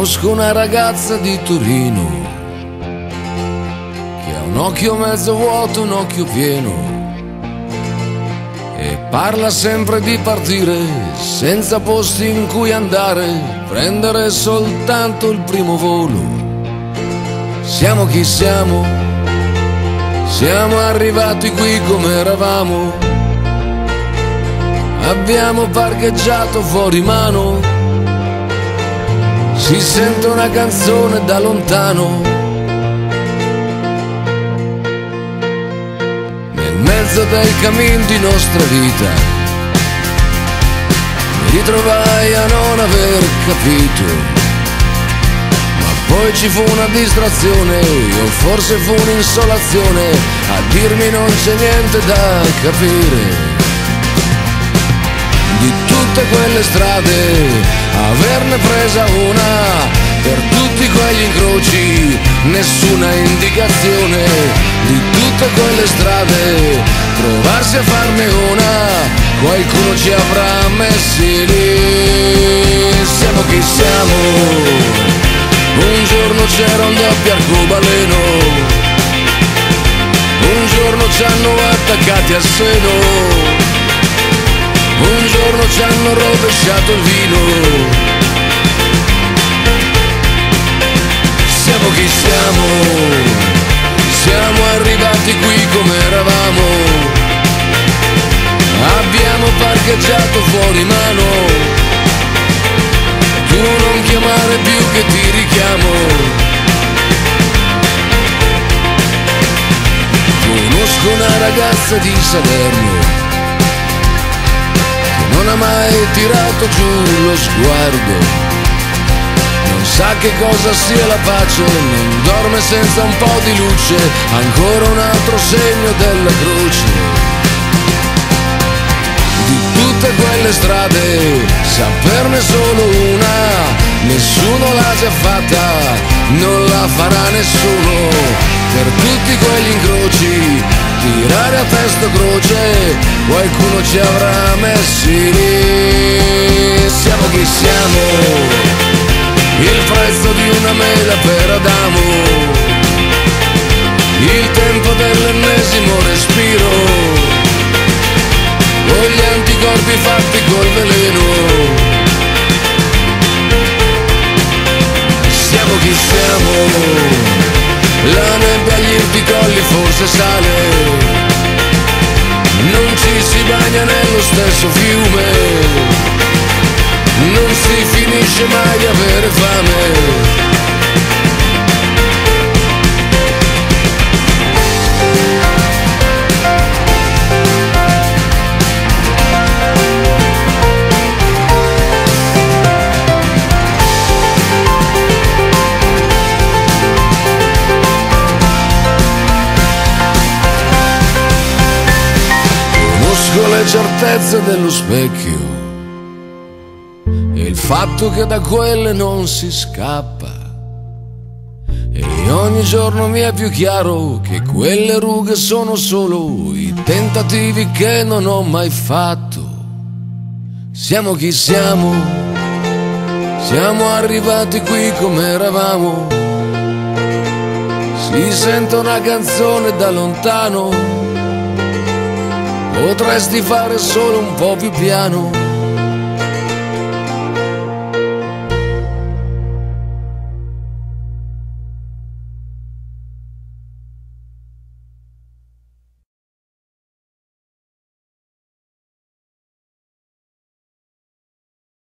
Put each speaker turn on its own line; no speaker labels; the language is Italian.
Conosco una ragazza di Torino che ha un occhio mezzo vuoto, un occhio pieno, e parla sempre di partire senza posti in cui andare, prendere soltanto il primo volo. Siamo chi siamo, siamo arrivati qui come eravamo, abbiamo parcheggiato fuori mano. Si sente una canzone da lontano, nel mezzo del cammin di nostra vita. Mi ritrovai a non aver capito, ma poi ci fu una distrazione, o forse fu un'insolazione, a dirmi non c'è niente da capire. Di tutte quelle strade averne presa una, per tutti quegli incroci nessuna indicazione. Di tutte quelle strade provarsi a farne una, qualcuno ci avrà messi lì. Siamo chi siamo, un giorno c'era un doppio arcobaleno, un giorno ci hanno attaccati al seno, un giorno ci hanno rovesciato il vino. Siamo chi siamo, siamo arrivati qui come eravamo, abbiamo parcheggiato fuori mano. Tu non chiamare più che ti richiamo. Conosco una ragazza di Salerno, non ha mai tirato giù lo sguardo, non sa che cosa sia la pace, non dorme senza un po' di luce, ancora un altro segno della croce. Di tutte quelle strade saperne solo una, nessuno l'ha già fatta, non la farà nessuno. Per tutti quegli incroci tirare a testa croce, qualcuno ci avrà messi lì. Siamo chi siamo, il prezzo di una mela per Adamo, il tempo dell'ennesimo respiro, o gli anticorpi fatti col veleno. Siamo chi siamo, la nebbia agli irticolli forse sale, non ci si bagna nello stesso fiume, non si finisce mai di avere fame. Le certezze dello specchio e il fatto che da quelle non si scappa, e ogni giorno mi è più chiaro che quelle rughe sono solo i tentativi che non ho mai fatto. Siamo chi siamo, siamo arrivati qui come eravamo, si sente una canzone da lontano, potresti fare solo un po' più piano.